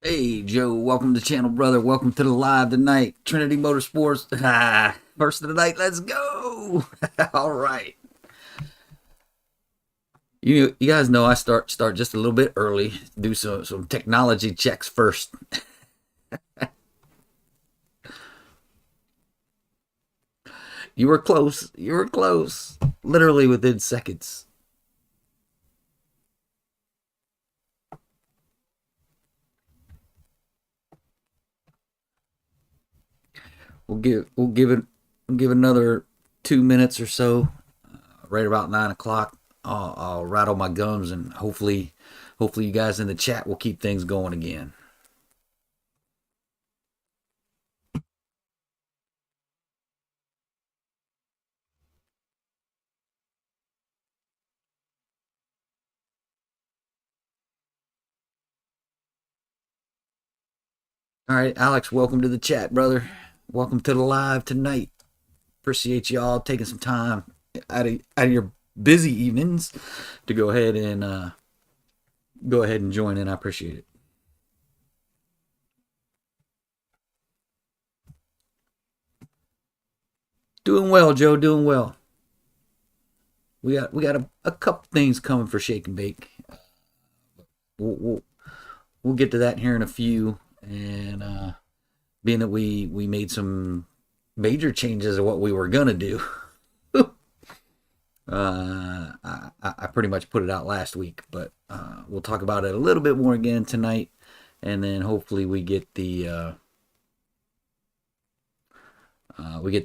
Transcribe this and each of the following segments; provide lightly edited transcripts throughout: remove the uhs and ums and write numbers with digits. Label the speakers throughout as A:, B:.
A: Hey Joe, welcome to the channel, brother. Welcome to the live tonight. Trinity Motorsports. First of the night, let's go. All right. You guys know I start just a little bit early. Do some technology checks first. You were close. You were close. Literally within seconds. We'll give another 2 minutes or so. Right about 9 o'clock. I'll rattle my gums and hopefully you guys in the chat will keep things going again. All right, Alex, welcome to the chat, brother. Welcome to the live tonight. Appreciate y'all taking some time out of your busy evenings to go ahead and join in. I appreciate it. Doing well, Joe. Doing well. We got a couple things coming for Shake and Bake. We'll, we'll we'll get to that here in a few. And being that we made some major changes of what we were gonna do, I pretty much put it out last week, but we'll talk about it a little bit more again tonight, and then hopefully we get the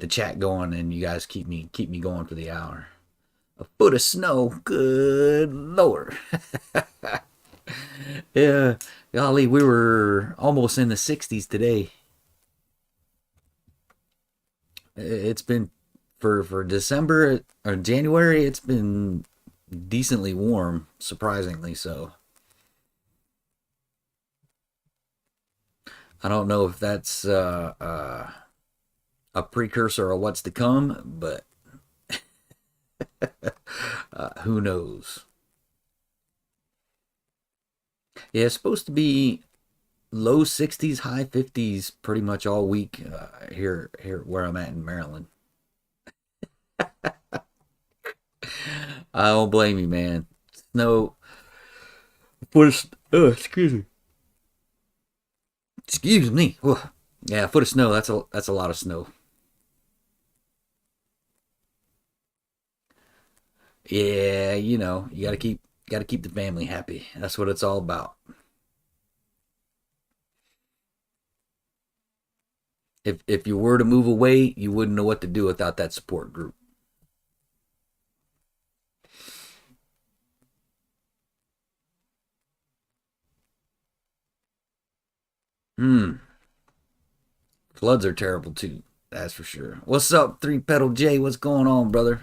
A: chat going, and you guys keep me going for the hour. A foot of snow, good lord. Yeah, golly, we were almost in the 60s today. It's been for December or January. It's been decently warm, surprisingly so. I don't know if that's a precursor of what's to come, but who knows? Yeah, it's supposed to be low 60s, high 50s pretty much all week here where I'm at in Maryland. I don't blame you, man. Snow. Excuse me. Excuse me. Yeah, a foot of snow. That's a lot of snow. Yeah, you gotta keep the family happy. That's what it's all about. If you were to move away, you wouldn't know what to do without that support group. Hmm. Floods are terrible too. That's for sure. What's up, Three Pedal J? What's going on, brother?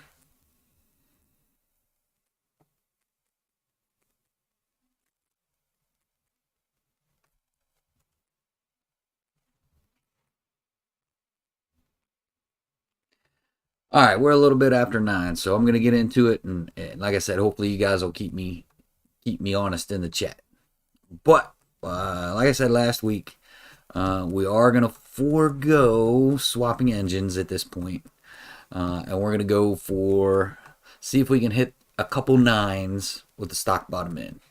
A: All right, we're a little bit after 9, so I'm gonna get into it, and like I said, hopefully you guys will keep me honest in the chat. But like I said last week, we are gonna forego swapping engines at this point, and we're gonna go for see if we can hit a couple nines with the stock bottom end.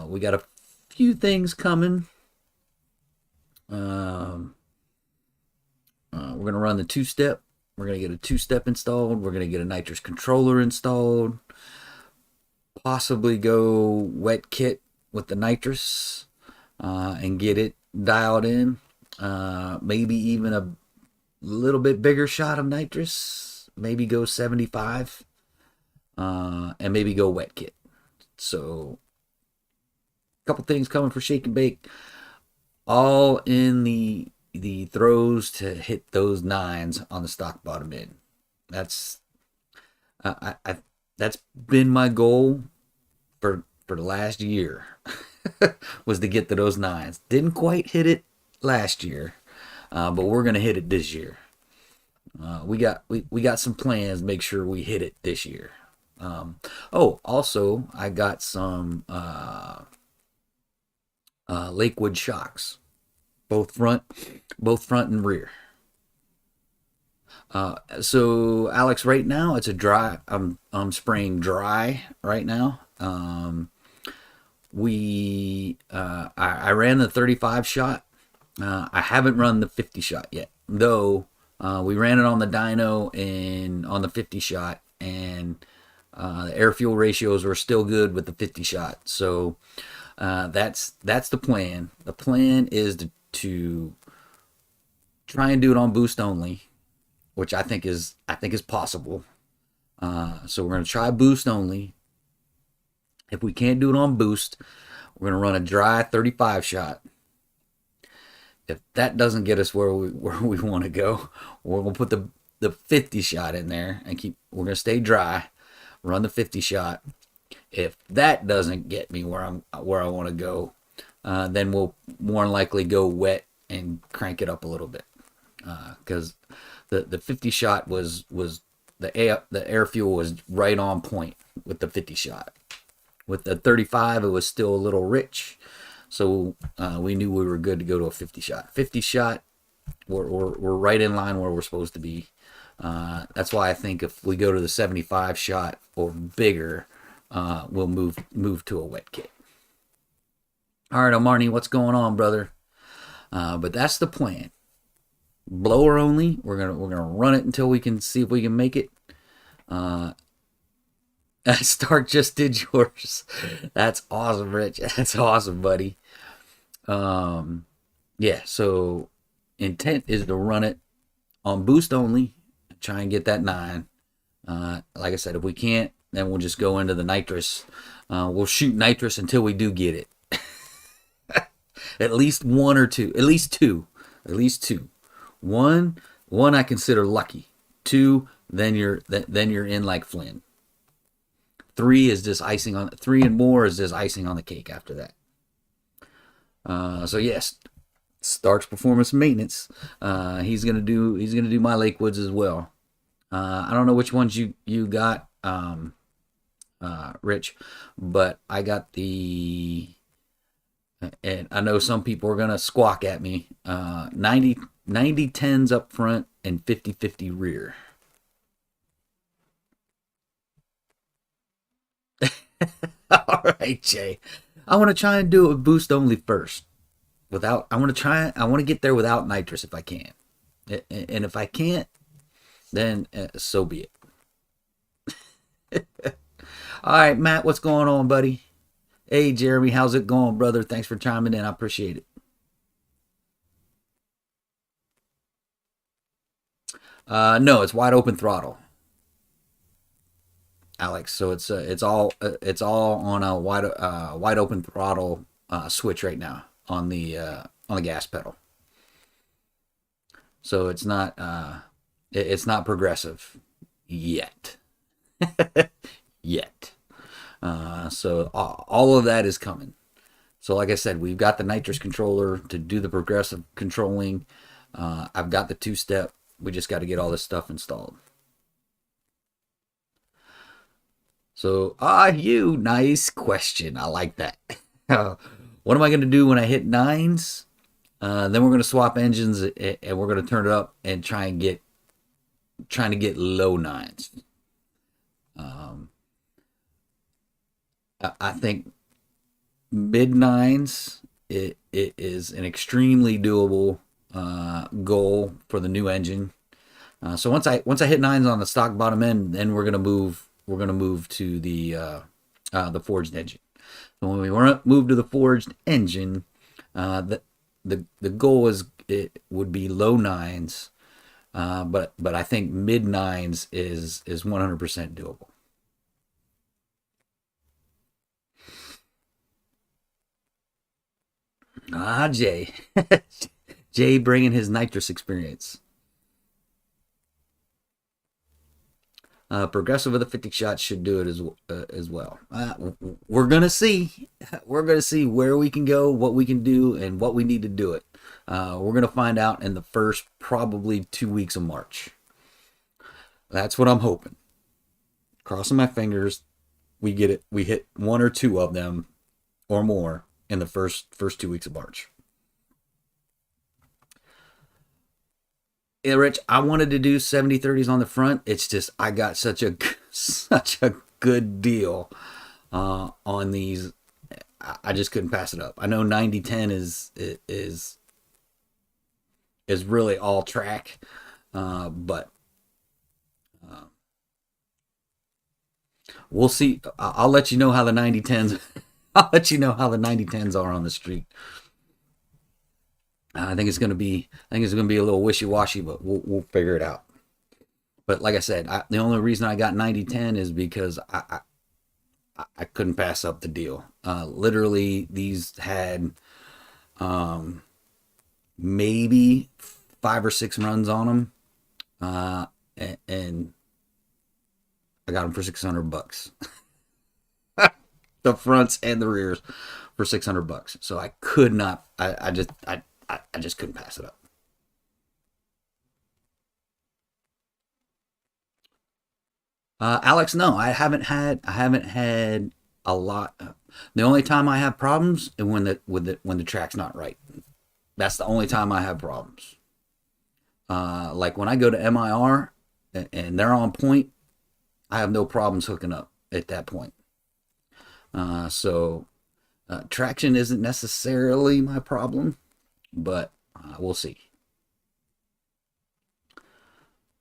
A: We got a few things coming. Um, we're gonna run the two-step. We're gonna get a two-step installed. We're gonna get a nitrous controller installed. Possibly go wet kit with the nitrous and get it dialed in. Maybe even a little bit bigger shot of nitrous. Maybe go 75 and maybe go wet kit. So, a couple things coming for Shake and Bake. All in the throws to hit those nines on the stock bottom end. That's I that's been my goal for the last year. Was to get to those nines. Didn't quite hit it last year, but we're gonna hit it this year. We got some plans. Make sure we hit it this year. Also I got some Lakewood shocks, both front, both front and rear. So Alex, right now it's a dry. I'm spraying dry right now. I ran the 35 shot. I haven't run the 50 shot yet, though. We ran it on the dyno and on the 50 shot, and the air fuel ratios were still good with the 50 shot. So that's the plan. The plan is to try and do it on boost only, which I think is possible. So we're gonna try boost only. If we can't do it on boost, we're gonna run a dry 35 shot. If that doesn't get us where we want to go, we're gonna put the 50 shot in there and keep. We're gonna stay dry, run the 50 shot. If that doesn't get me where I want to go, then we'll more than likely go wet and crank it up a little bit. Because the 50 shot was the air fuel was right on point with the 50 shot. With the 35, it was still a little rich, so we knew we were good to go to a 50 shot. 50 shot, we're right in line where we're supposed to be. That's why I think if we go to the 75 shot or bigger, we'll move to a wet kit. All right, Marnie, what's going on, brother? But that's the plan. Blower only. We're gonna run it until we can see if we can make it. Stark just did yours. That's awesome, Rich. That's awesome, buddy. Yeah. So intent is to run it on boost only. Try and get that 9. Like I said, if we can't, then we'll just go into the nitrous. We'll shoot nitrous until we do get it. At least one or two. At least two. At least two. One I consider lucky. 2, then you're in like Flynn. 3 is just icing on. 3 and more is just icing on the cake after that. So yes, Stark's performance maintenance. He's gonna do my Lakewoods as well. I don't know which ones you got, Rich, but I got the. And I know some people are gonna squawk at me. 90 10s up front and 50-50 rear. All right, Jay. I want to try and do it with boost only first. I want to get there without nitrous if I can. And if I can't, then so be it. All right, Matt, what's going on, buddy? Hey, Jeremy, how's it going, brother? Thanks for chiming in. I appreciate it. No, it's wide open throttle, Alex. So it's all on a wide open throttle switch right now on the gas pedal. So it's not progressive yet. Yet. So all of that is coming. So like I said, we've got the nitrous controller to do the progressive controlling. I've got the 2-step. We just got to get all this stuff installed. So, nice question. I like that. What am I going to do when I hit 9s? Then we're going to swap engines and we're going to turn it up and trying to get low 9s. I think mid 9s it is an extremely doable goal for the new engine. So once I hit 9s on the stock bottom end, then we're gonna move to the forged engine. So when we move to the forged engine, the goal it would be low 9s, but I think mid 9s is 100% doable. Jay. Jay bringing his nitrous experience. Progressive with a 50 shot should do it as well. We're gonna see. We're gonna see where we can go, what we can do, and what we need to do it. We're gonna find out in the first probably 2 weeks of March. That's what I'm hoping. Crossing my fingers, we get it. We hit 1 or 2 of them, or more, in the first 2 weeks of March. Yeah, Rich, I wanted to do 70/30s on the front. It's just I got such a such a good deal on these. I just couldn't pass it up. I know 90/10 is really all track, but uh, we'll see. I'll let you know how the 90/10s. I'll let you know how the 90/10s are on the street. I think it's gonna be. I think it's gonna be a little wishy washy, but we'll figure it out. But like I said, the only reason I got 90/10 is because I couldn't pass up the deal. Literally, these had um, maybe 5 or 6 runs on them, and I got them for $600. The fronts and the rears for $600. So I could not. I just couldn't pass it up. Alex, no, I haven't had a lot. The only time I have problems is when the track's not right. That's the only time I have problems. Like when I go to MIR and they're on point, I have no problems hooking up at that point. So traction isn't necessarily my problem, but we'll see.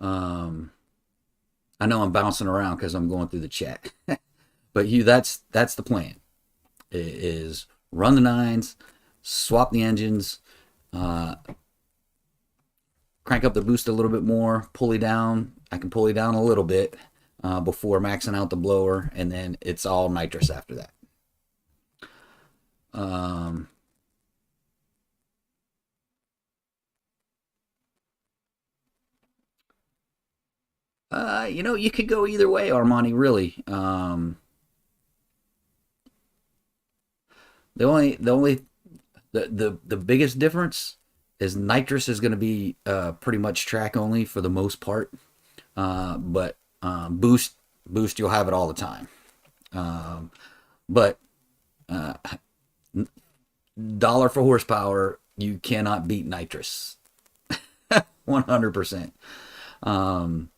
A: Um, I know I'm bouncing around because I'm going through the chat, but that's the plan. Is run the nines, swap the engines, uh, crank up the boost a little bit more, pulley down. I can pulley down a little bit before maxing out the blower, and then it's all nitrous after that. Um, you could go either way, Armani. Really, the only the biggest difference is nitrous is going to be pretty much track only for the most part, but boost you'll have it all the time. Um, but uh, dollar for horsepower, you cannot beat nitrous. 100%. Um,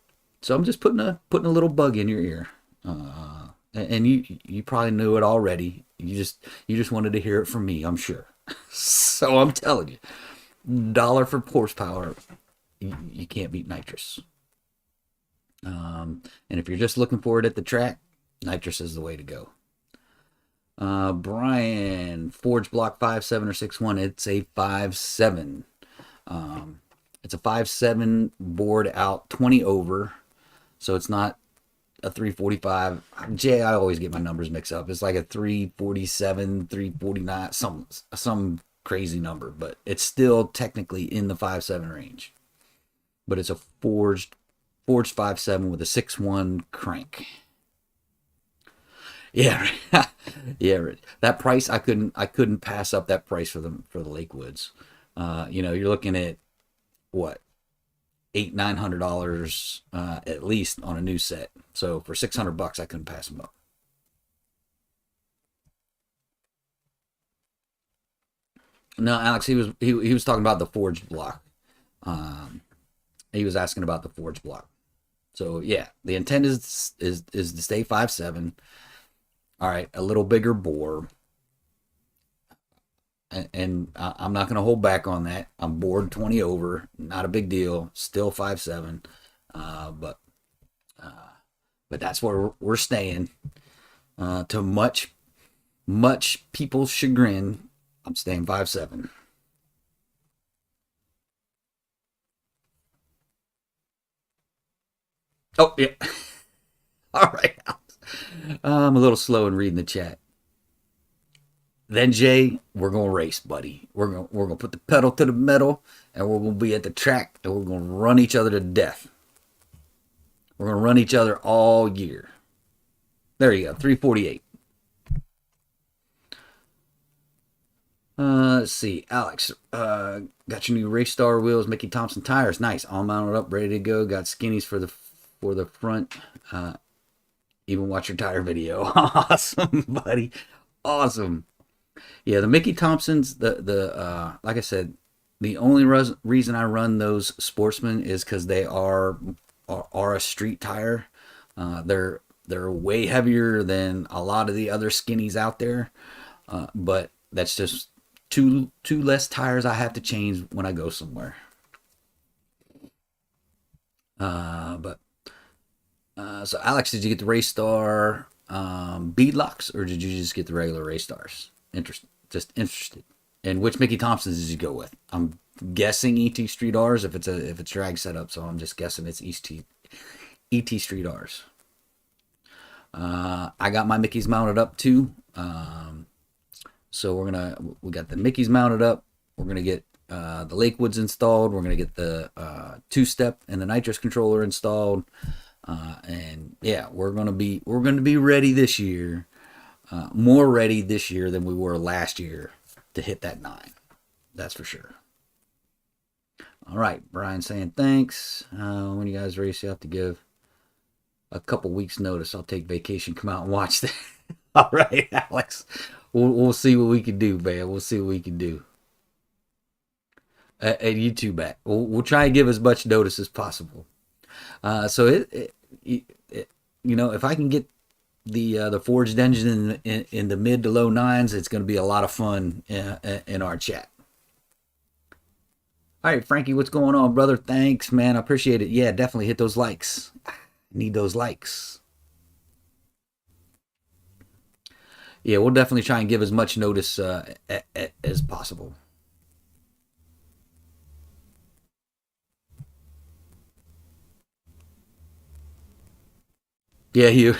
A: so I'm just putting a little bug in your ear, and you probably knew it already. You just wanted to hear it from me, I'm sure. So I'm telling you, dollar for horsepower, you can't beat nitrous. And if you're just looking for it at the track, nitrous is the way to go. Brian, Forge Block 5.7 or 6.1. It's a 5.7. Um, it's a 5.7 board out 20 over, so it's not a 345. Jay, I always get my numbers mixed up. It's like a 347, 349, some crazy number, but it's still technically in the 5.7 range. But it's a forged 5.7 with a 6.1 crank. Yeah, yeah. That price I couldn't pass up that price for the Lakewoods. You're looking at what, $800-900 at least on a new set. So for $600, I couldn't pass them up. No, Alex, he was talking about the forged block. Um, he was asking about the forged block. So yeah, the intent is to stay 5.7. All right, a little bigger bore, and I'm not going to hold back on that. I'm bored 20 over, not a big deal. Still 5.7, but but that's where we're staying. To much people's chagrin, I'm staying 5.7. Oh yeah, all right. I'm a little slow in reading the chat. Then Jay, we're gonna race, buddy. We're gonna put the pedal to the metal, and we're gonna be at the track, and we're gonna run each other to death. We're gonna run each other all year. There you go, 348. Let's see, Alex. Got your new Race Star wheels, Mickey Thompson tires. Nice, all mounted up, ready to go. Got skinnies for the front. Even watch your tire video. Awesome, buddy. Awesome. Yeah, the Mickey Thompsons, like I said, the only reason I run those Sportsmen is because they are a street tire. They're way heavier than a lot of the other skinnies out there, but that's just two less tires I have to change when I go somewhere. But so Alex, did you get the Race Star beadlocks, or did you just get the regular Race Stars? Just interested. And which Mickey Thompsons did you go with? I'm guessing ET Street R's if it's drag setup, so I'm just guessing it's ET Street R's. I got my Mickey's mounted up too. So we got the Mickey's mounted up. We're gonna get the Lakewoods installed. We're gonna get the two step and the nitrous controller installed. And yeah, we're gonna be ready this year. More ready this year than we were last year to hit that 9. That's for sure. All right, Brian saying thanks. When you guys race, you have to give a couple weeks notice. I'll take vacation, come out and watch that. All right, Alex. We'll see what we can do, man. We'll see what we can do. And you too, Matt. We'll try and give as much notice as possible. So if I can get the forged engine in the mid to low 9s, it's going to be a lot of fun in our chat. All right, Frankie, what's going on, brother? Thanks, man. I appreciate it. Yeah, definitely hit those likes. Need those likes. Yeah, we'll definitely try and give as much notice as possible. Yeah, you.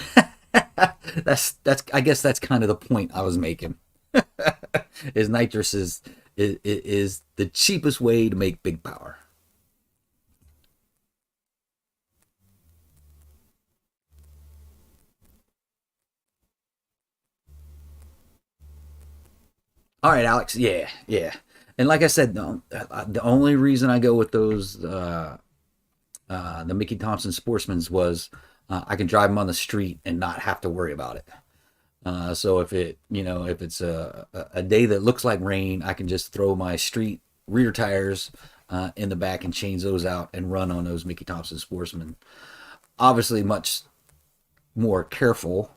A: That's. I guess that's kind of the point I was making. Is nitrous is the cheapest way to make big power. All right, Alex. Yeah, yeah. And like I said, the only reason I go with those the Mickey Thompson Sportsmans was I can drive them on the street and not have to worry about it. So if it's a day that looks like rain, I can just throw my street rear tires in the back and change those out and run on those Mickey Thompson Sportsmen. Obviously, much more careful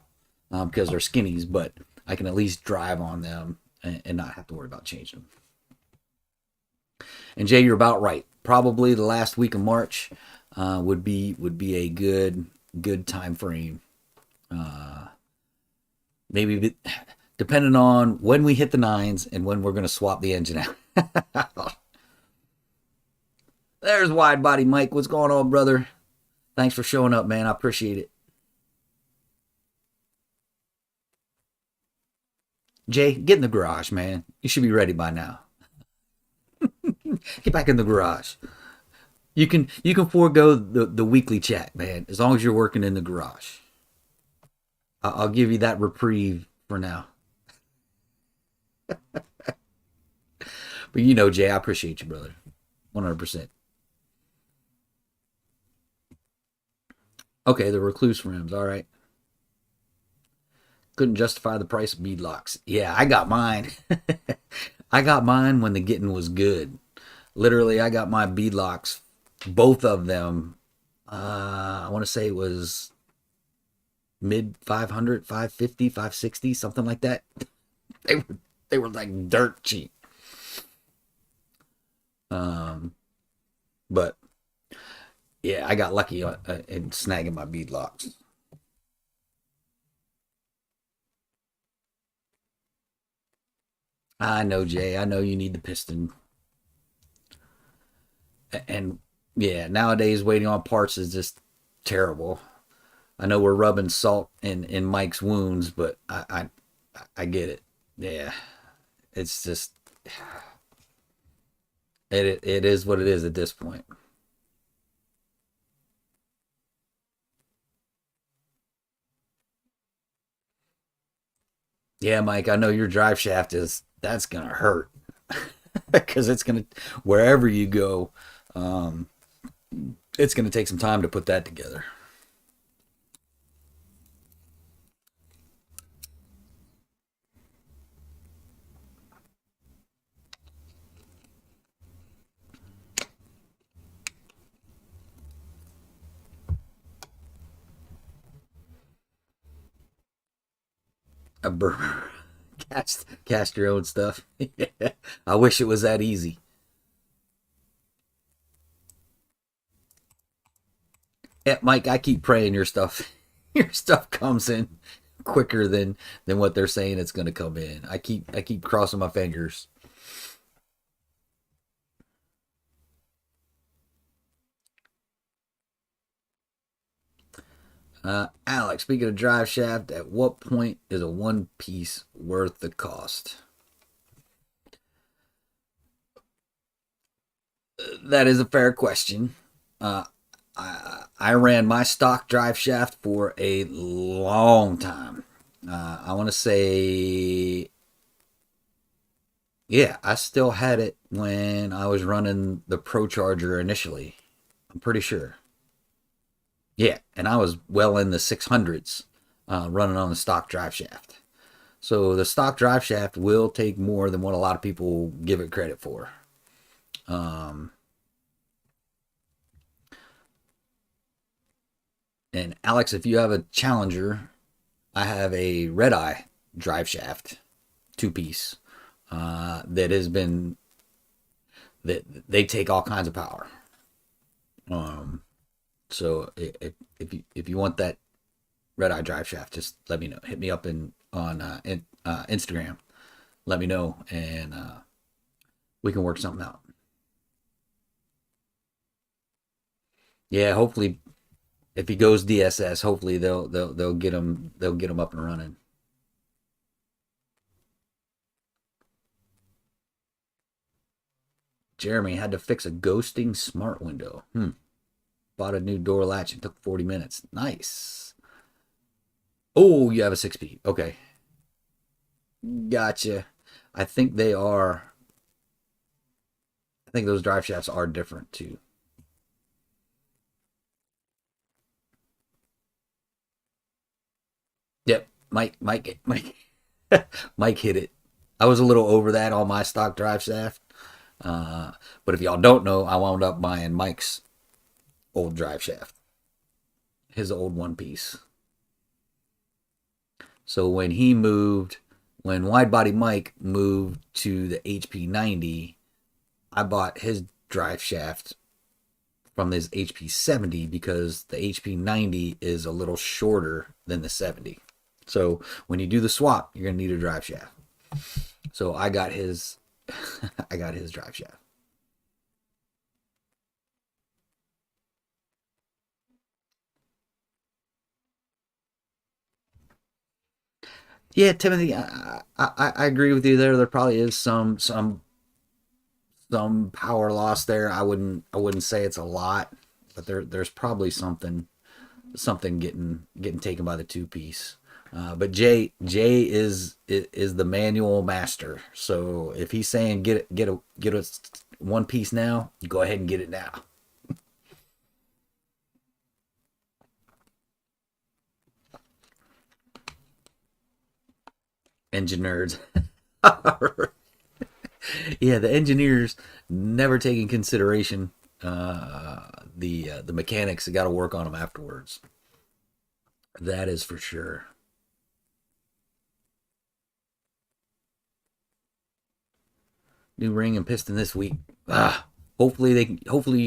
A: because they're skinnies, but I can at least drive on them and not have to worry about changing them. And Jay, you're about right. Probably the last week of March would be a good time frame. Maybe depending on when we hit the 9s and when we're going to swap the engine out. There's wide body Mike. What's going on, brother? Thanks for showing up, man. I appreciate it. Jay, get in the garage, man. You should be ready by now. Get back in the garage. You can forego the weekly chat, man, as long as you're working in the garage. I'll give you that reprieve for now. But Jay, I appreciate you, brother. 100%. Okay, the recluse rims. All right. Couldn't justify the price of beadlocks. Yeah, I got mine. I got mine when the getting was good. Literally, I got my beadlocks, both of them. I want to say it was mid 500, 550, 560, something like that. They were they were like dirt cheap. Um, but yeah, I got lucky in snagging my beadlocks. I know, Jay. I know you need the piston, and yeah, nowadays waiting on parts is just terrible. I know we're rubbing salt in Mike's wounds, but I get it. Yeah, it's just it is what it is at this point. Yeah, Mike, I know your drive shaft is that's gonna hurt because it's gonna wherever you go, um, it's gonna take some time to put that together. A burr. Cast your own stuff. Yeah. I wish it was that easy. Yeah, Mike, I keep praying your stuff your stuff comes in quicker than what they're saying it's going to come in. I keep crossing my fingers. Alex, speaking of drive shaft, at what point is a one piece worth the cost? That is a fair question. Uh, I ran my stock drive shaft for a long time. I want to say, yeah, I still had it when I was running the Pro Charger initially. I'm pretty sure. Yeah, and I was well in the 600s running on the stock drive shaft. So the stock drive shaft will take more than what a lot of people give it credit for. Um, and Alex, if you have a Challenger, I have a red eye drive shaft, two piece, that has been that they take all kinds of power. Um, so if you want that red eye drive shaft, just let me know. Hit me up on Instagram. Let me know, and we can work something out. Yeah, hopefully, if he goes DSS, hopefully they'll get him up and running. Jeremy had to fix a ghosting smart window. Bought a new door latch and took 40 minutes. Nice. Oh, you have a 6P. Okay. Gotcha. I think they are. I think those drive shafts are different too. Yep. Mike, Mike hit it. I was a little over that on my stock drive shaft. Uh, but if y'all don't know, I wound up buying Mike's old drive shaft, his old one piece. So when wide body Mike moved to the HP 90, I bought his drive shaft from this HP 70 because the HP 90 is a little shorter than the 70. So when you do the swap, you're gonna need a drive shaft. So I got his, I got his drive shaft. Yeah, Timothy, I agree with you there. There probably is some power loss there. I wouldn't say it's a lot, but there's probably something getting taken by the two piece. But Jay is the manual master. So if he's saying get a one piece now, go ahead and get it now. Engine nerds. Yeah, the engineers never take in consideration the mechanics that got to work on them afterwards. That is for sure. New ring and piston this week. Hopefully you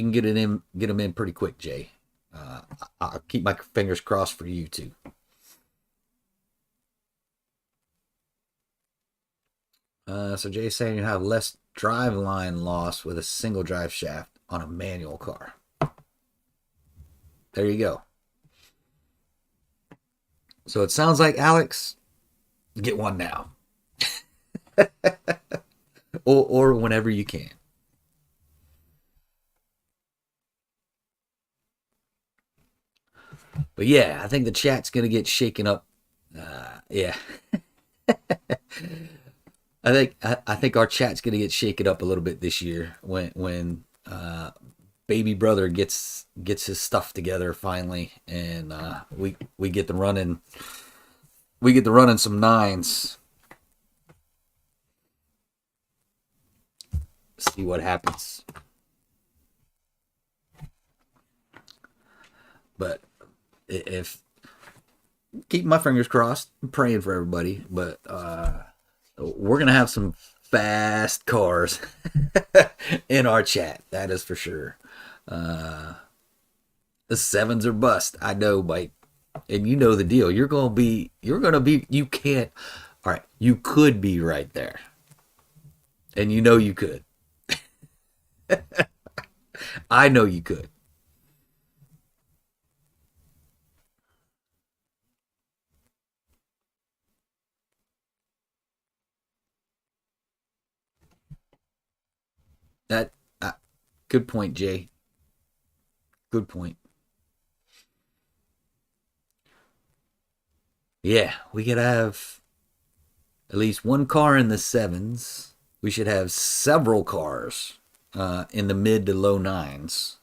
A: can get them in pretty quick, Jay. I'll keep my fingers crossed for you too. So Jay's saying you have less drive line loss with a single drive shaft on a manual car. There you go. So it sounds like Alex, get one now, or whenever you can. But yeah, I think the chat's gonna get shaken up. Yeah, I think our chat's gonna get shaken up a little bit this year when baby brother gets his stuff together finally, and we get to running some nines. See what happens. But if keep my fingers crossed. I'm praying for everybody, but we're gonna have some fast cars in our chat. That is for sure. The sevens are bust. I know, Mike, and you know the deal. You can't. All right, you could be right there, and you know you could. I know you could. That good point, Jay. Good point. Yeah, we could have at least one car in the sevens. We should have several cars in the mid to low nines.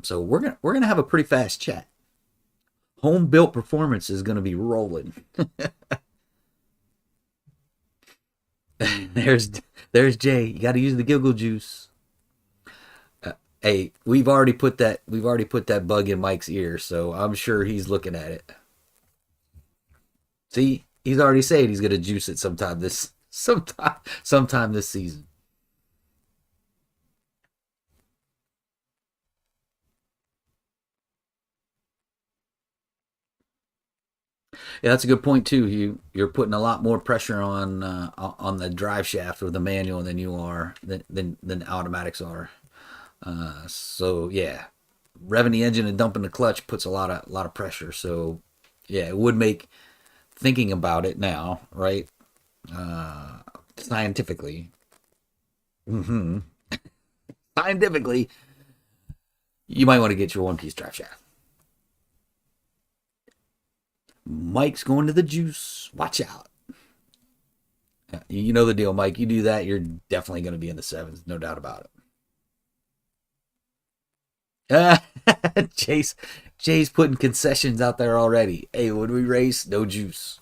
A: So we're gonna have a pretty fast chat. Home built performance is gonna be rolling. there's there's Jay. You got to use the giggle juice. Hey, we've already put that bug in Mike's ear, so I'm sure he's looking at it. See, he's already saying he's gonna juice it sometime this season. Yeah, that's a good point too. You're putting a lot more pressure on the drive shaft with the manual than you are than automatics are. So yeah, revving the engine and dumping the clutch puts a lot of pressure. So yeah, it would make thinking about it now, right? Scientifically, hmm scientifically, you might want to get your one piece drive shaft. Mike's going to the juice. Watch out. You know the deal, Mike. You do that, you're definitely going to be in the sevens, no doubt about it. Chase, Jay's putting concessions out there already. Hey, when we race, no juice.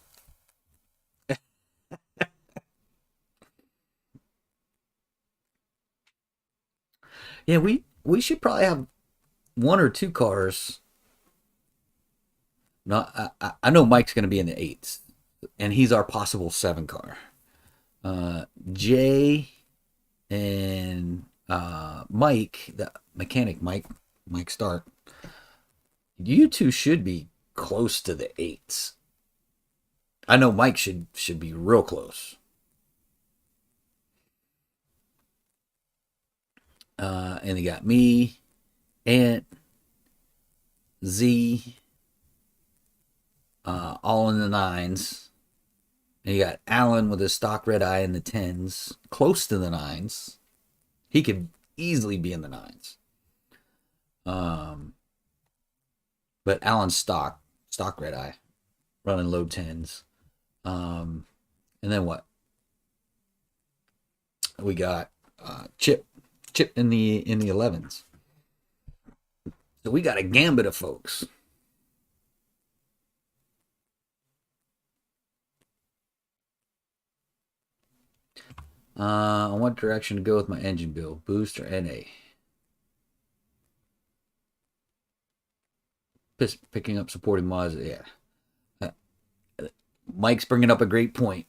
A: Yeah, we should probably have one or two cars. No, I know Mike's going to be in the eights, and he's our possible seven car. Jay and Mike, the mechanic, Mike Stark. You two should be close to the eights. I know Mike should be real close. And they got me, Ant, Z, all in the nines. And you got Alan with his stock red eye in the tens, close to the nines. He could easily be in the nines. Um, but Alan's stock red eye, running low tens. Um, and then what? We got Chip in the 11s. So we got a gambit of folks. On what direction to go with my engine build, boost or NA? Picking up supporting mods, yeah. Mike's bringing up a great point.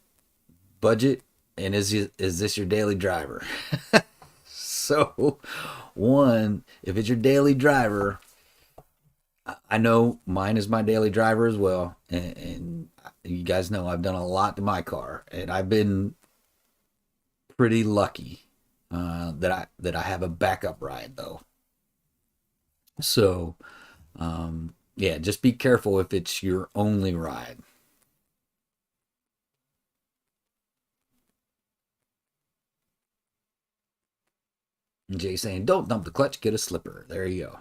A: Budget, and is this your daily driver? So, one, if it's your daily driver, I know mine is my daily driver as well, and you guys know I've done a lot to my car, and I've been pretty lucky that I have a backup ride though. So, yeah, just be careful if it's your only ride. And Jay saying, "Don't dump the clutch, get a slipper." There you go.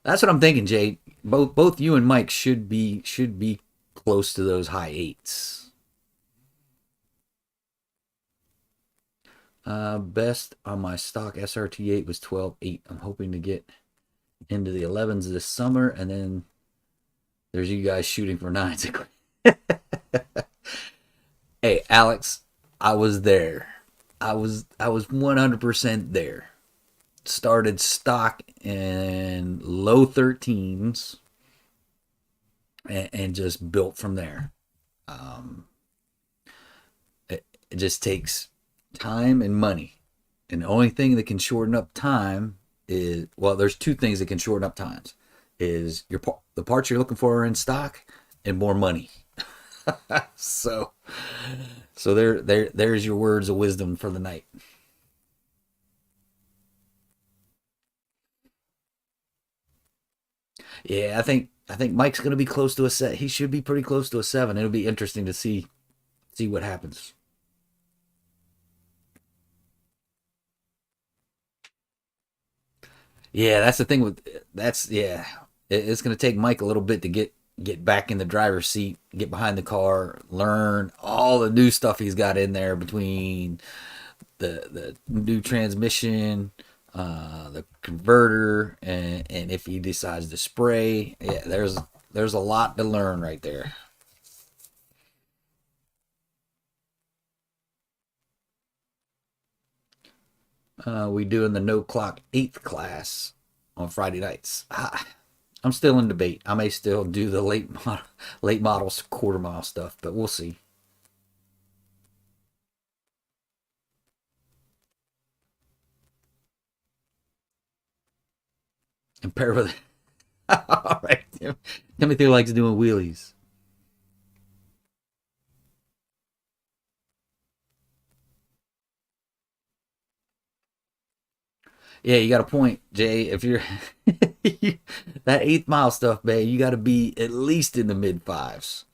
A: That's what I'm thinking, Jay. Both you and Mike should be close to those high eights. Best on my stock SRT8 was 12.8. I'm hoping to get into the 11s this summer, and then there's you guys shooting for nines. Hey, Alex, I was there. I was 100% there. started stock in low 13s and just built from there. Um, it just takes time and money. And the only thing that can shorten up time is, well, there's two things that can shorten up times: is the parts you're looking for are in stock, and more money. so there's your words of wisdom for the night. Yeah, I think Mike's going to be close to a set. He should be pretty close to a 7. It'll be interesting to see what happens. Yeah, that's the thing with that's yeah. It's going to take Mike a little bit to get back in the driver's seat, get behind the car, learn all the new stuff he's got in there between the new transmission, the converter, and if he decides to spray. Yeah, there's a lot to learn right there. We doing the no clock eighth class on Friday nights. I'm still in debate. I may still do the late models quarter mile stuff, but we'll see. And pair with all right. Timothy likes doing wheelies. Yeah, you got a point, Jay. If you're that 8th mile stuff, man, you got to be at least in the mid fives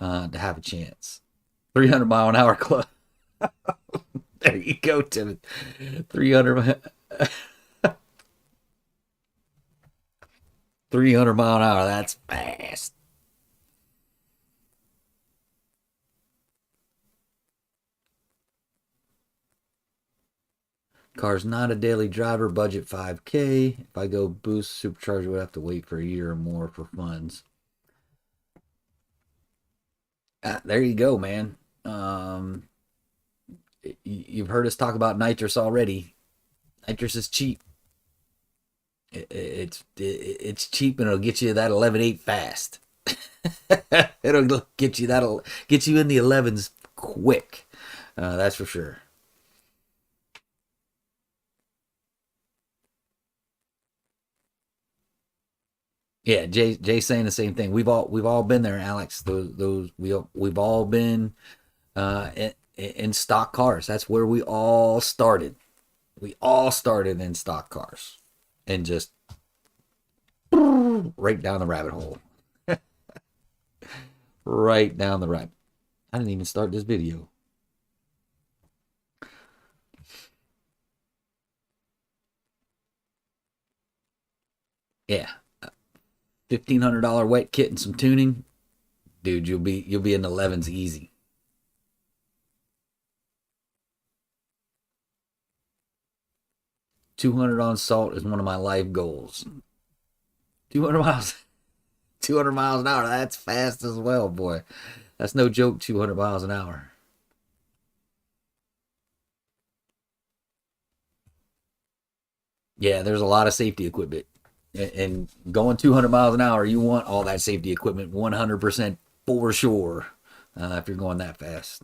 A: to have a chance. 300 mile an hour club. There you go, Tim. 300 mile an hour. That's fast. Car's not a daily driver. Budget 5K. If I go boost supercharger, would have to wait for a year or more for funds. There you go, man. You've heard us talk about nitrous already. Nitrous is cheap. It's cheap and it'll get you that 11.8 fast. It'll get you that'll get you in the 11s quick. That's for sure. Yeah, Jay's saying the same thing. We've all been there, Alex. Those we've all been in stock cars. That's where we all started. We all started in stock cars, and just right down the rabbit hole. Right down the rabbit. I didn't even start this video. Yeah, $1,500 wet kit and some tuning, dude. You'll be in the 11s easy. 200 on salt is one of my life goals. 200 miles, 200 miles an hour. That's fast as well, boy. That's no joke. 200 miles an hour. Yeah, there's a lot of safety equipment, and going 200 miles an hour, you want all that safety equipment 100% for sure. If you're going that fast.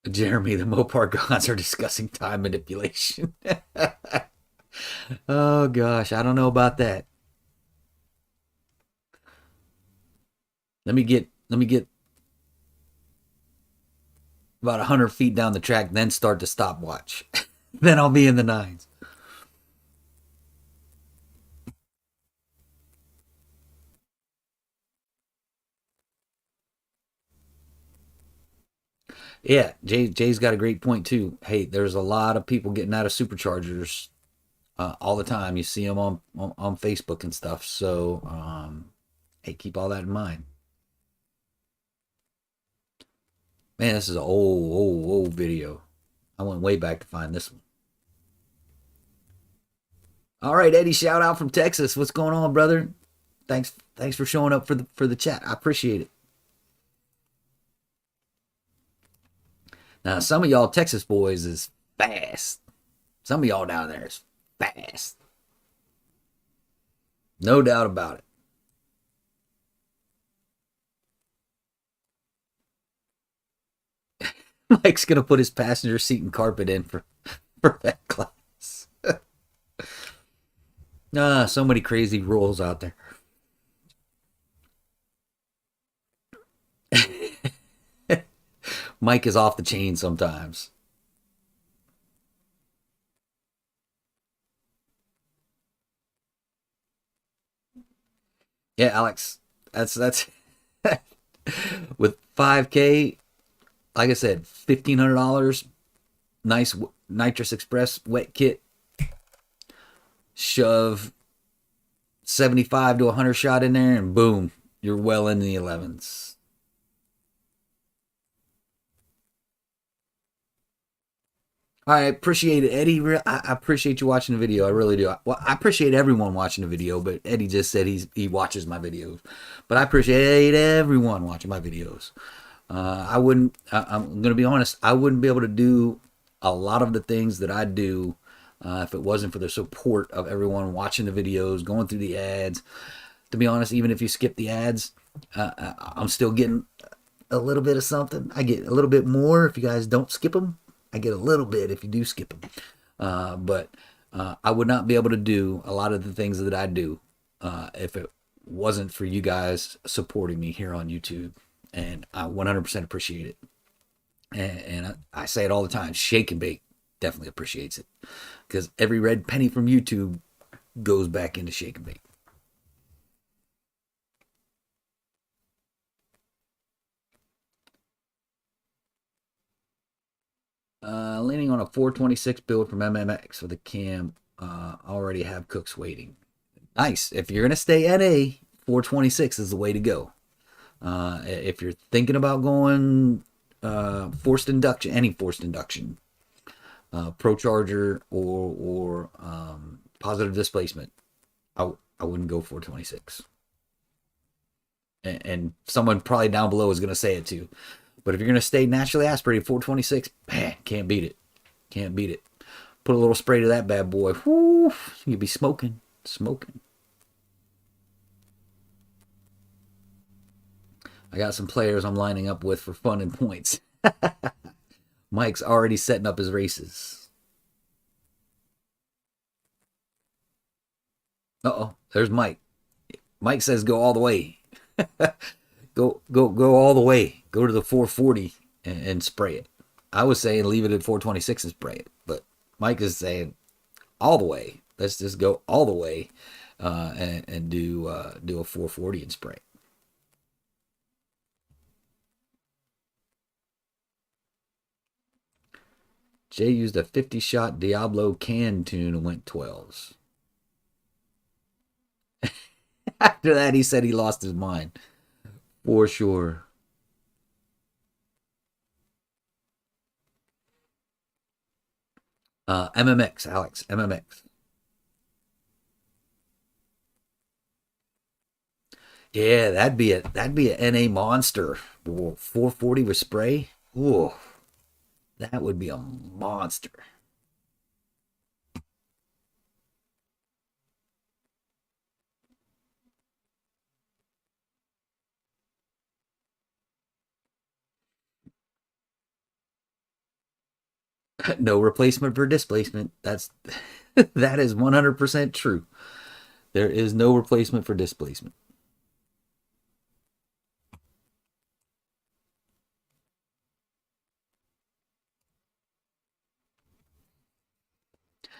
A: Jeremy, the Mopar gods are discussing time manipulation. Oh gosh, I don't know about that. Let me get about 100 feet down the track, then start the stopwatch. Then I'll be in the nines. Yeah, Jay's got a great point too. Hey, there's a lot of people getting out of superchargers all the time. You see them on Facebook and stuff. So, hey, keep all that in mind. Man, this is an old video. I went way back to find this one. All right, Eddie, shout out from Texas. What's going on, brother? Thanks for showing up for the chat. I appreciate it. Now, some of y'all Texas boys is fast. Some of y'all down there is fast. No doubt about it. Mike's gonna put his passenger seat and carpet in for that class. So many crazy rules out there. Mike is off the chain sometimes. Yeah, Alex, that's with 5K. Like I said, $1,500. Nice nitrous express wet kit. Shove 75 to 100 shot in there, and boom, you're well in the 11s. I appreciate it, Eddie. I appreciate you watching the video. I really do. Well, I appreciate everyone watching the video, but Eddie just said he watches my videos. But I appreciate everyone watching my videos. I wouldn't. I'm gonna be honest. I wouldn't be able to do a lot of the things that I do if it wasn't for the support of everyone watching the videos, going through the ads. To be honest, even if you skip the ads, I'm still getting a little bit of something. I get a little bit more if you guys don't skip them. I get a little bit if you do skip them. But I would not be able to do a lot of the things that I do if it wasn't for you guys supporting me here on YouTube. And I 100% appreciate it. And I say it all the time. Shake and Bake definitely appreciates it. Because every red penny from YouTube goes back into Shake and Bake. Leaning on a 426 build from MMX with a cam. Already have cooks waiting. Nice. If you're going to stay NA, 426 is the way to go. If you're thinking about going forced induction, any forced induction, pro charger or positive displacement, I wouldn't go 426. And someone probably down below is going to say it too. But if you're going to stay naturally aspirated, 426, man, can't beat it. Can't beat it. Put a little spray to that bad boy. Whoo, you'd be smoking. Smoking. I got some players I'm lining up with for fun and points. Mike's already setting up his races. Uh-oh, there's Mike. Mike says go all the way. Go all the way. Go to the 440 and spray it. I was saying leave it at 426 and spray it, but Mike is saying all the way. Let's just go all the way and do a 440 and spray. Jay used a 50-shot Diablo can tune and went 12s. After that, he said he lost his mind. For sure. MMX, Alex, MMX. Yeah, that'd be a NA monster. Ooh, 440 with spray. Ooh, that would be a monster. No replacement for displacement. That is 100% true. There is no replacement for displacement.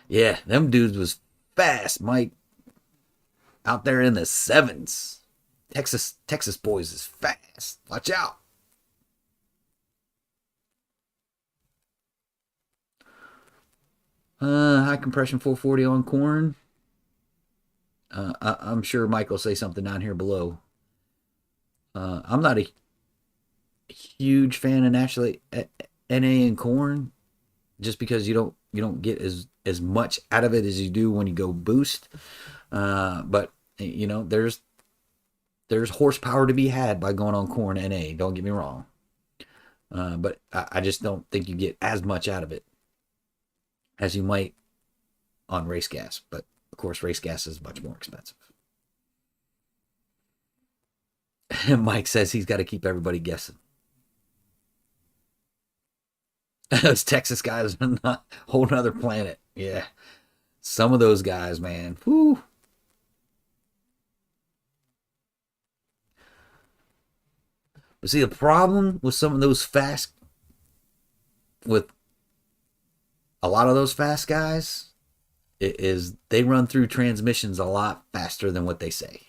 A: Yeah, them dudes was fast, Mike. Out there in the sevens. Texas boys is fast. Watch out. High compression 440 on corn. I'm sure Mike will say something down here below. I'm not a huge fan of naturally NA and corn, just because you don't get as much out of it as you do when you go boost. But there's horsepower to be had by going on corn NA. Don't get me wrong. But I just don't think you get as much out of it. as you might on race gas, but of course, race gas is much more expensive. Mike says he's got to keep everybody guessing. Those Texas guys are not a whole nother planet. Yeah. Some of those guys, man. Whew. But see, the problem with some of those fast, with a lot of those fast guys, is they run through transmissions a lot faster than what they say.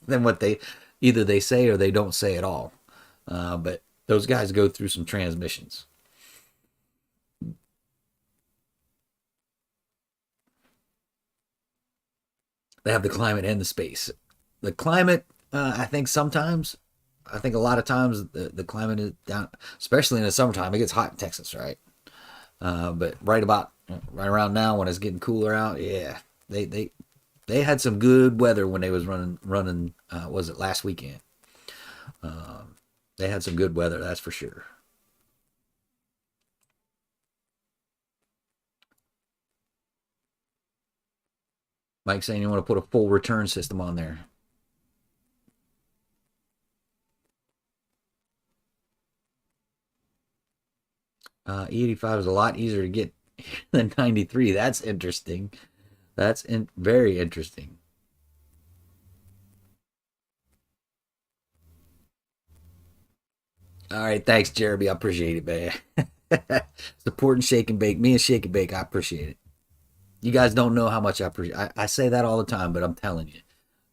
A: Than what they either they say or they don't say at all. But those guys go through some transmissions. They have the climate and the space. The climate, I think sometimes, I think a lot of times the climate is down, especially in the summertime. It gets hot in Texas, right? But right around now when it's getting cooler out, yeah, they had some good weather when they was running. Was it last weekend? They had some good weather, that's for sure. Mike saying you want to put a full return system on there. 85 is a lot easier to get than 93. That's interesting. Very interesting. All right, thanks, Jeremy. I appreciate it, man. Support and shake and bake. Me and shake and bake. I appreciate it. You guys don't know how much I appreciate. I say that all the time, but I'm telling you,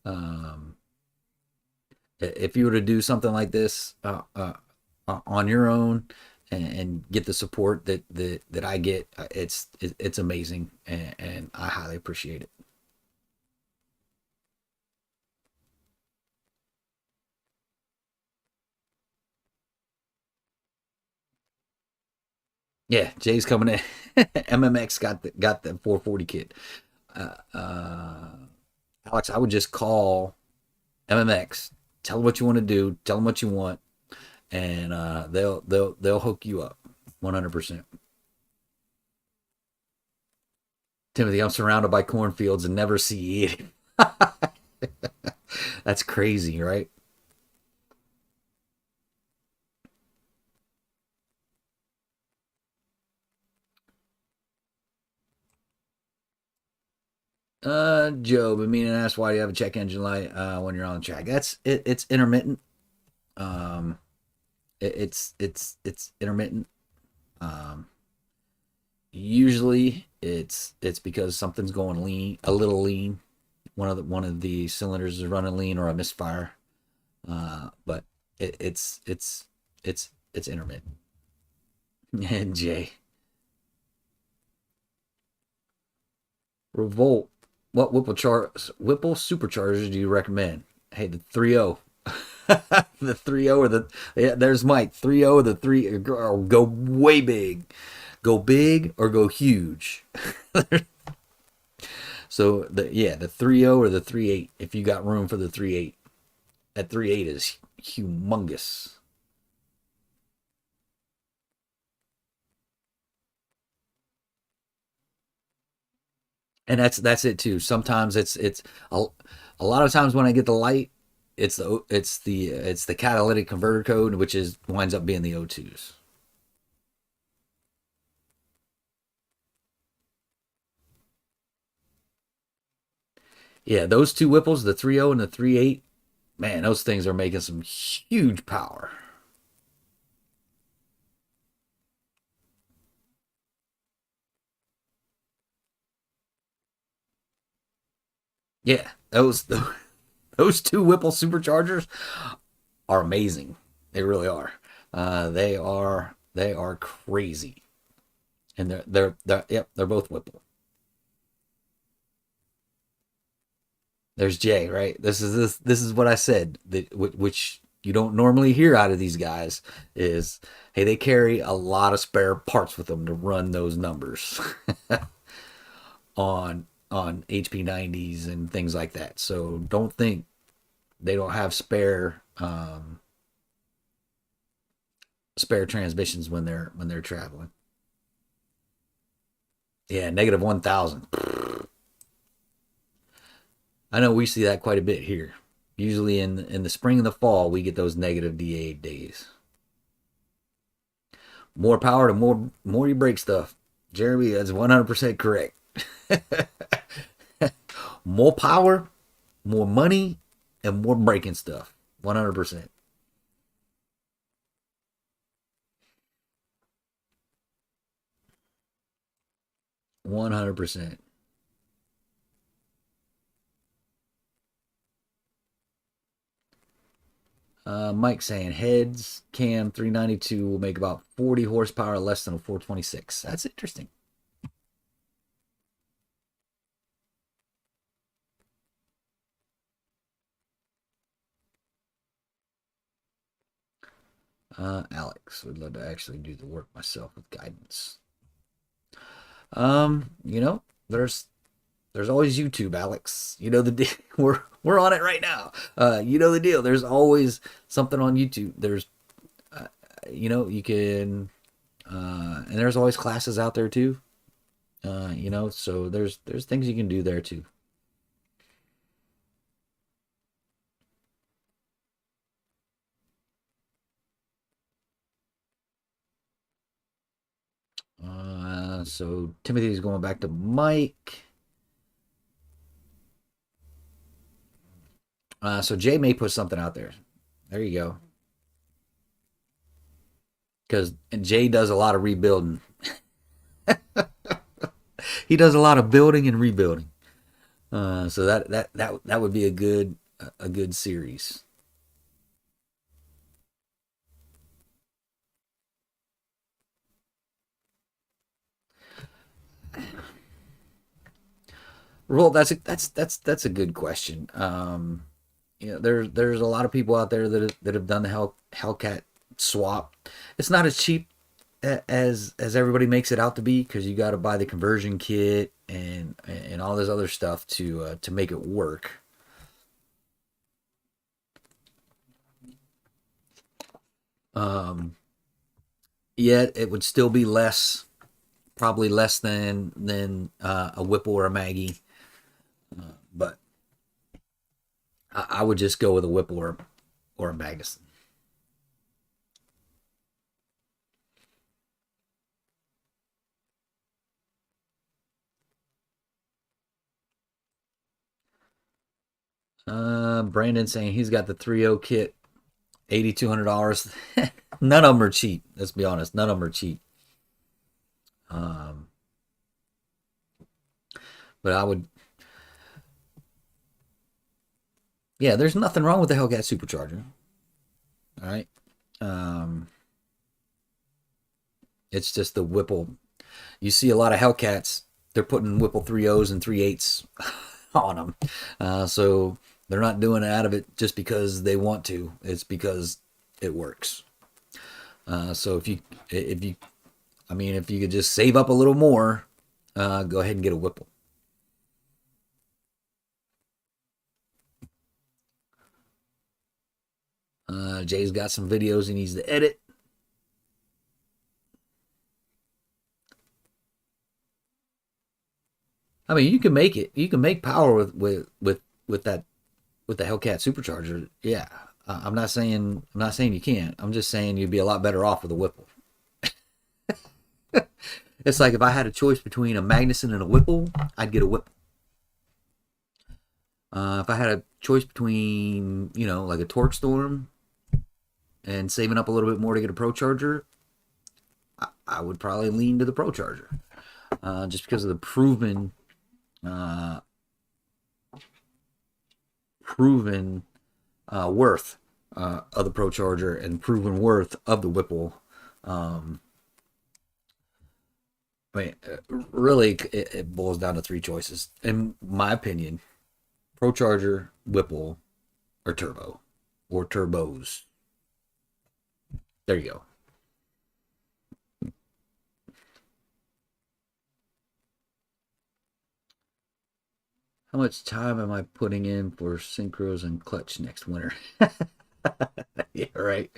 A: um, if you were to do something like this on your own and get the support that I get, it's amazing, and I highly appreciate it. Yeah, Jay's coming in. MMX got the 440 kit. Uh, uh, Alex, I would just call MMX, tell them what you want to do, tell them what you want, and they'll hook you up, 100%. Timothy, I'm surrounded by cornfields and never see it. That's crazy, right? Joe, but meaning ask why do you have a check engine light when you're on the track? That's it. It's intermittent. Um, it's intermittent. Um, Usually it's because something's going lean, a little lean. One of the cylinders is running lean or a misfire. But it's intermittent. And Jay, Revolt, what Whipple superchargers do you recommend? Hey, the 3.0. The 3.0 or the yeah, there's Mike 3.0 or the 3 or go way big. Go big or go huge. So the 3.0 or the 3.8 if you got room for the 3.8. That 3.8 is humongous. And that's it too. Sometimes it's a, a lot of times when I get the light, it's the catalytic converter code, which is winds up being the O2s. Yeah, those two Whipples, the 3.0 and the 3.8, man, those things are making some huge power. Yeah, those two Whipple superchargers are amazing. They really are. They are crazy, and they're yep, they're both Whipple. There's Jay, right? This is what I said that which you don't normally hear out of these guys is hey, they carry a lot of spare parts with them to run those numbers on HP90s and things like that. So don't think they don't have spare transmissions when they're traveling. Yeah, negative 1,000. I know we see that quite a bit here. Usually in the spring and the fall, we get those negative DA days. More power to more you break stuff. Jeremy, that's 100% correct. More power, more money, and more breaking stuff. 100%. 100%. Mike saying heads cam 392 will make about 40 horsepower less than a 426. That's interesting. Alex would love to actually do the work myself with guidance. You know, there's always YouTube, Alex. You know the deal. We're on it right now. You know the deal. There's always something on YouTube. There's you can and there's always classes out there too. So there's things you can do there too. So Timothy's going back to Mike. So Jay may put something out there. There you go. Because Jay does a lot of rebuilding. He does a lot of building and rebuilding. So that would be a good series. Well, that's a good question. There's a lot of people out there that have done the Hellcat swap. It's not as cheap as everybody makes it out to be because you got to buy the conversion kit and all this other stuff to make it work. Um, Yet it would still be less, probably less than a Whipple or a Maggie, but I would just go with a Whipple or a Magnuson. Brandon saying he's got the 3.0 kit, $8,200. None of them are cheap. Let's be honest. None of them are cheap. Um, but I would, yeah. There's nothing wrong with the Hellcat supercharger. All right. Um, it's just the Whipple. You see a lot of Hellcats. They're putting Whipple 3.0s and 3.8s on them. So they're not doing it out of it just because they want to. It's because it works. So if you could just save up a little more, go ahead and get a Whipple. Jay's got some videos he needs to edit. I mean, you can make it. You can make power with that with the Hellcat supercharger. Yeah, I'm not saying you can't. I'm just saying you'd be a lot better off with a Whipple. It's like if I had a choice between a Magnuson and a Whipple, I'd get a Whipple. If I had a choice between like a Torque Storm and saving up a little bit more to get a Pro Charger, I would probably lean to the Pro Charger, just because of the uh, proven worth of the Pro Charger and proven worth of the Whipple. Um, I mean, really, it boils down to three choices, in my opinion: Pro Charger, Whipple, or Turbo, or Turbos. There you go. How much time am I putting in for synchros and clutch next winter? Yeah, right.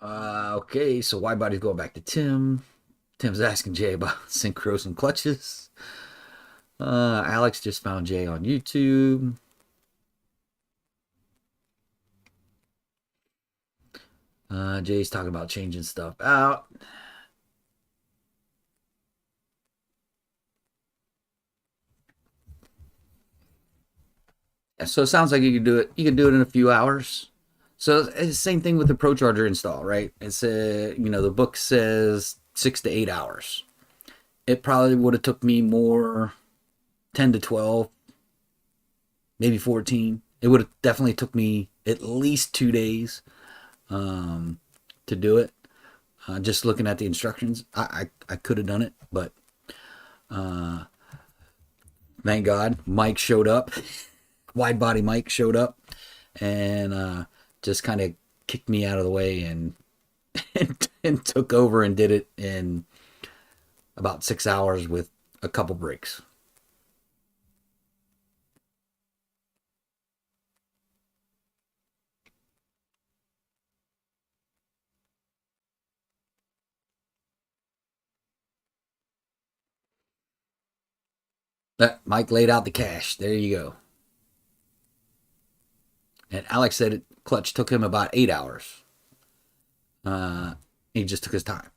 A: Okay, so wide body's going back to Tim. Tim's asking Jay about synchros and clutches. Alex just found Jay on YouTube. Jay's talking about changing stuff out. So it sounds like you can do it. You can do it in a few hours. So it's the same thing with the Pro Charger install, right? It's the book says 6 to 8 hours. It probably would have took me more, 10 to 12, maybe 14. It would have definitely took me at least 2 days um, to do it. Just looking at the instructions, I could have done it, but thank God Mike showed up. Wide body Mike showed up and just kind of kicked me out of the way and took over and did it in about 6 hours with a couple breaks. Mike laid out the cash. There you go. And Alex said clutch took him about 8 hours. He just took his time.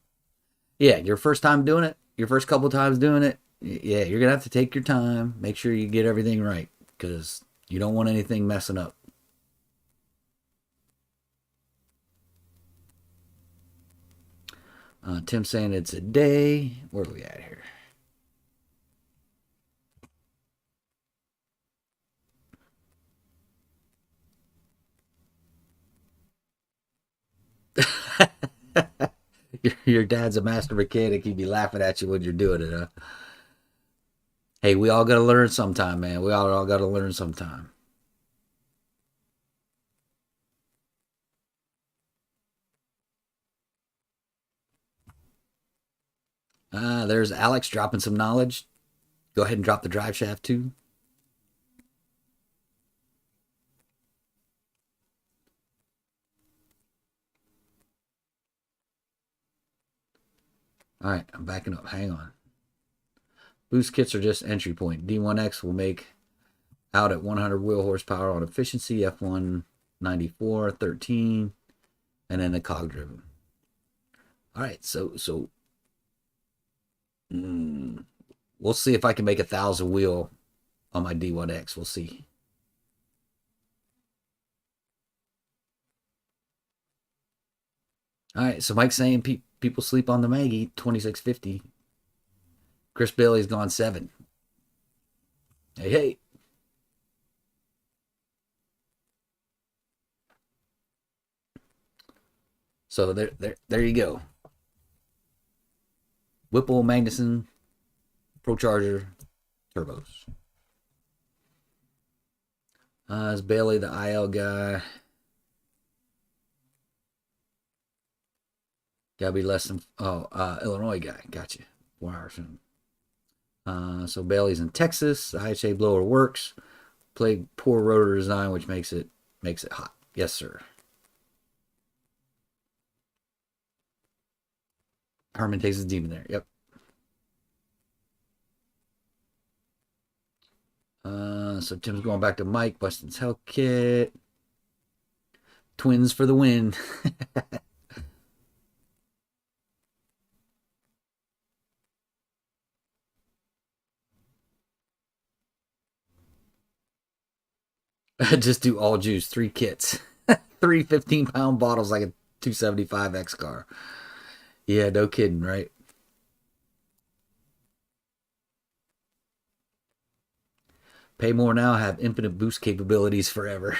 A: Yeah, your first time doing it, your first couple times doing it, yeah, you're gonna have to take your time. Make sure you get everything right because you don't want anything messing up. Tim saying it's a day. Where are we at here? Your dad's a master mechanic. He'd be laughing at you when you're doing it, huh? Hey, we all got to learn sometime, man. We all got to learn sometime. There's Alex dropping some knowledge. Go ahead and drop the drive shaft too. All right, I'm backing up. Hang on. Boost kits are just entry point. D1X will make out at 100 wheel horsepower on efficiency, F1 94, 13, and then the cog driven. All right, so mm, we'll see if I can make 1,000 wheel on my D1X. We'll see. All right, so Mike's saying people sleep on the Maggie 2650. Chris Bailey's gone 7. Hey, hey. So there you go. Whipple, Magnuson, Pro Charger, turbos. Is Bailey the IL guy? Gotta be less than Illinois guy. Gotcha. Wire soon. So Bailey's in Texas. The IHA blower works. Played poor rotor design, which makes it hot. Yes, sir. Herman takes his demon there. Yep. So Tim's going back to Mike. Buston's Hell Kit. Twins for the win. Just do all juice. 3 kits. Three 15-pound bottles like a 275X car. Yeah, no kidding, right? Pay more now, have infinite boost capabilities forever.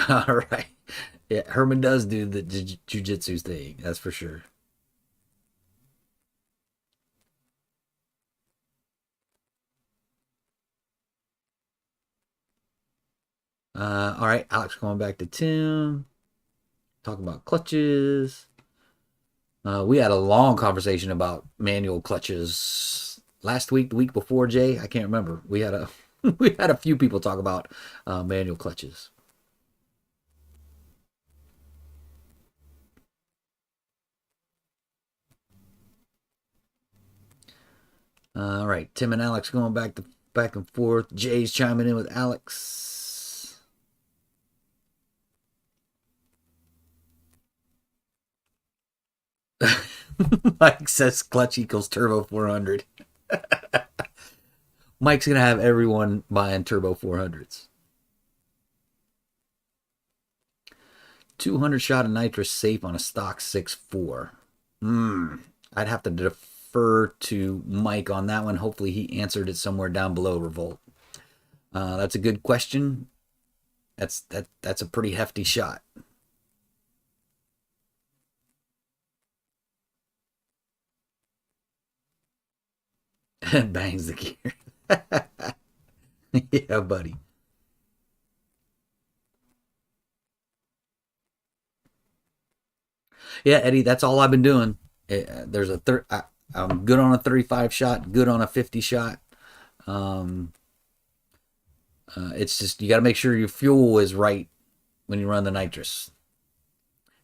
A: All right. Yeah, Herman does do the jujitsu thing. That's for sure. All right, Alex going back to Tim. Talking about clutches. We had a long conversation about manual clutches last week, the week before, Jay. I can't remember. We had a we had a few people talk about manual clutches. All right, Tim and Alex going back and forth. Jay's chiming in with Alex. Mike says clutch equals turbo 400. Mike's gonna have everyone buying turbo 400s. 200 shot of nitrous safe on a stock 6.4. I'd have to defer to Mike on that one. Hopefully, he answered it somewhere down below. Revolt. That's a good question. That's a pretty hefty shot. And bangs the gear. Yeah, buddy. Yeah, Eddie. That's all I've been doing. There's a I'm good on a 35 shot. Good on a 50 shot. Um, it's just you got to make sure your fuel is right when you run the nitrous.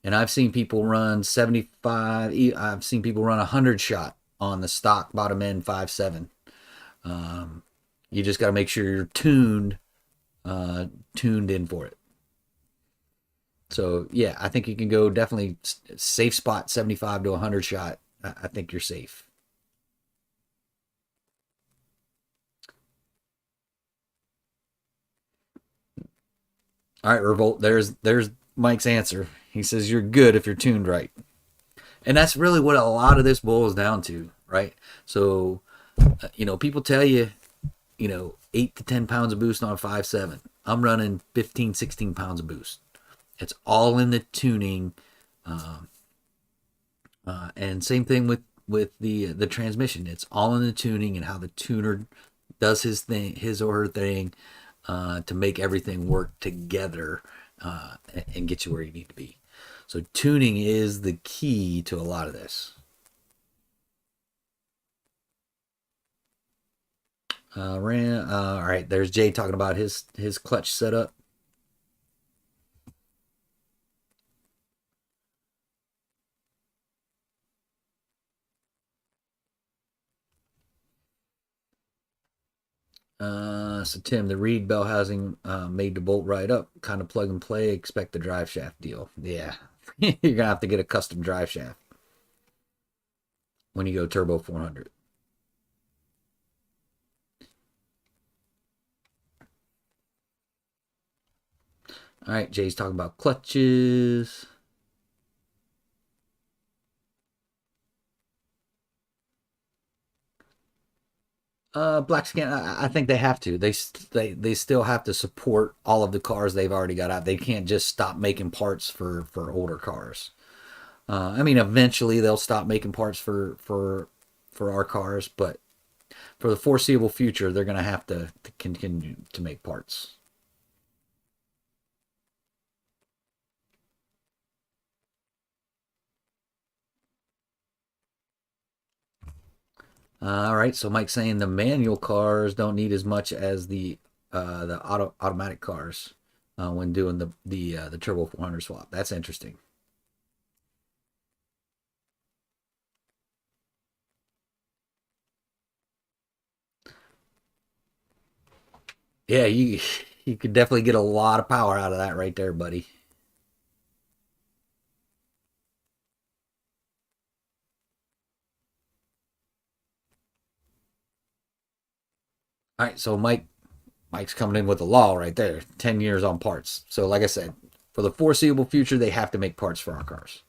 A: And I've seen people run 75. I've seen people run 100 shot on the stock bottom end 5.7. You just got to make sure you're tuned in for it. So yeah, I think you can go definitely safe spot 75 to 100 shot. I think you're safe. All right, Revolt. There's Mike's answer. He says you're good if you're tuned right, and that's really what a lot of this boils down to, right? So, people tell you, 8 to 10 pounds of boost on a 5.7. I'm running 15, 16 pounds of boost. It's all in the tuning, and same thing with the transmission. It's all in the tuning and how the tuner does his or her thing, to make everything work together, and get you where you need to be. So tuning is the key to a lot of this. All right, there's Jay talking about his clutch setup. So Tim, the Reed bell housing made to bolt right up, kind of plug and play. Expect the drive shaft deal. Yeah, you're gonna have to get a custom drive shaft when you go turbo 400. All right, Jay's talking about clutches. Black Scan. I think they have to. They still have to support all of the cars they've already got out. They can't just stop making parts for older cars. I mean, eventually they'll stop making parts for our cars, but for the foreseeable future, they're going to have to continue to make parts. All right, so Mike's saying the manual cars don't need as much as the automatic cars, when doing the turbo 400 swap. That's interesting. Yeah, you could definitely get a lot of power out of that right there, buddy. All right, so Mike's coming in with the law right there. 10 years on parts. So like I said, for the foreseeable future, they have to make parts for our cars.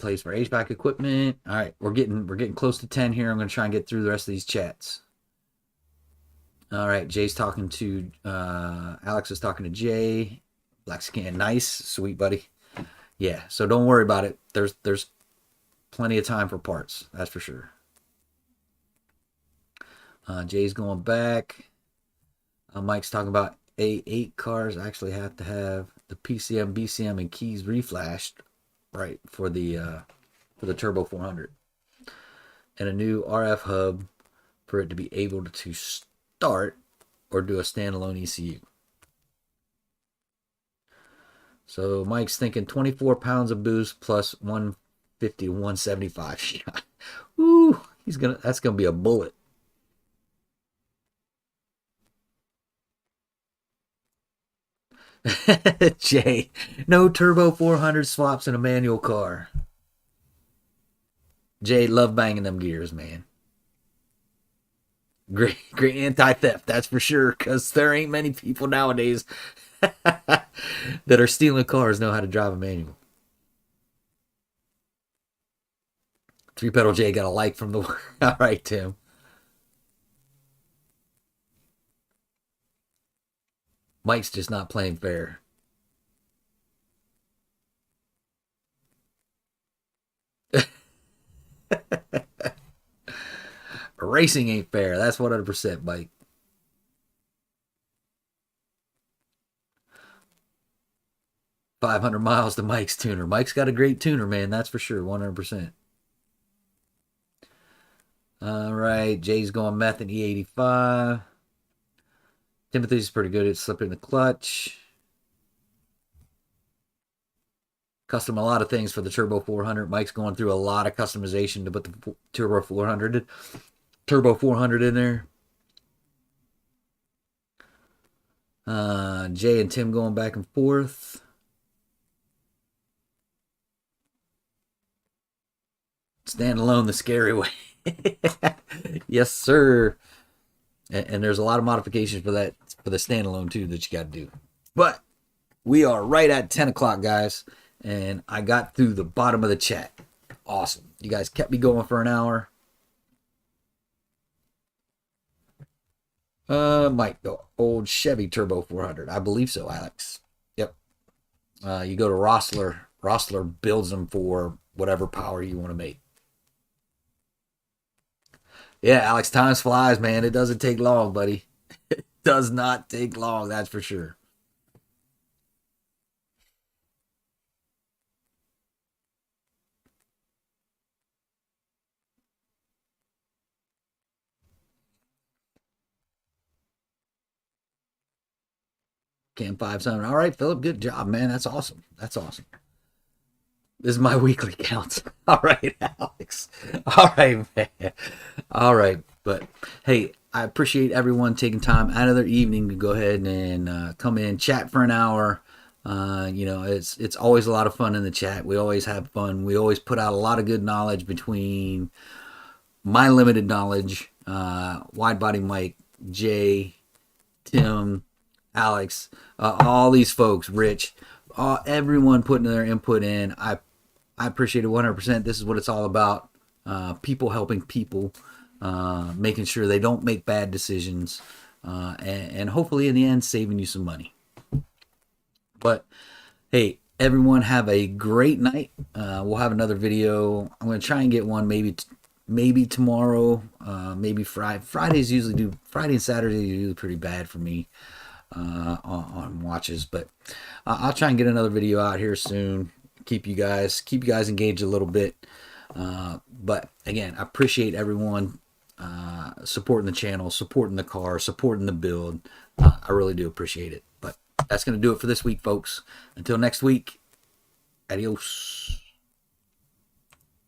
A: Place for HVAC equipment. All right, we're getting close to 10 here. I'm gonna try and get through the rest of these chats. All right, Jay's talking to Alex is talking to Jay. Black skin, nice, sweet buddy. Yeah, so don't worry about it. There's plenty of time for parts. That's for sure. Jay's going back. Mike's talking about A8 cars actually have to have the PCM, BCM, and keys reflashed, right, for the Turbo 400, and a new RF hub for it to be able to start or do a standalone ECU. So Mike's thinking 24 pounds of boost plus 150 to 175 shot. Ooh, that's gonna be a bullet. Jay, no turbo 400 swaps in a manual car. Jay, love banging them gears, man. Great anti-theft, that's for sure, because there ain't many people nowadays that are stealing cars know how to drive a manual. Three pedal J got a like from the. All right, Tim. Mike's just not playing fair. Racing ain't fair. That's 100%, Mike. 500 miles to Mike's tuner. Mike's got a great tuner, man. That's for sure. 100%. All right. Jay's going meth in E85. Timothy's pretty good at slipping the clutch. Custom a lot of things for the Turbo 400. Mike's going through a lot of customization to put the Turbo 400 in there. Jay and Tim going back and forth. Stand alone the scary way. Yes, sir. And there's a lot of modifications for that, for the standalone too, that you got to do. But we are right at 10 o'clock, guys. And I got through the bottom of the chat. Awesome. You guys kept me going for an hour. Mike, the old Chevy Turbo 400. I believe so, Alex. Yep. You go to Rossler. Rossler builds them for whatever power you want to make. Yeah, Alex, time flies, man. It doesn't take long, buddy. It does not take long, that's for sure. Cam 5-7. All right, Philip, good job, man. That's awesome. That's awesome. This is my weekly counts. All right, Alex. All right, man. All right. But hey, I appreciate everyone taking time out of their evening to go ahead and come in, chat for an hour. It's always a lot of fun in the chat. We always have fun. We always put out a lot of good knowledge between my limited knowledge, Wide Body Mike, Jay, Tim, Alex, all these folks, Rich, everyone putting their input in. I appreciate it 100%. This is what it's all about. People helping people, making sure they don't make bad decisions, and hopefully in the end saving you some money. But hey, everyone have a great night. We'll have another video. I'm going to try and get one maybe tomorrow, maybe Friday. Friday and Saturday are usually pretty bad for me on watches, but I'll try and get another video out here soon. Keep you guys engaged a little bit. But again, I appreciate everyone supporting the channel, supporting the car, supporting the build. I really do appreciate it. But that's going to do it for this week, folks. Until next week, adios.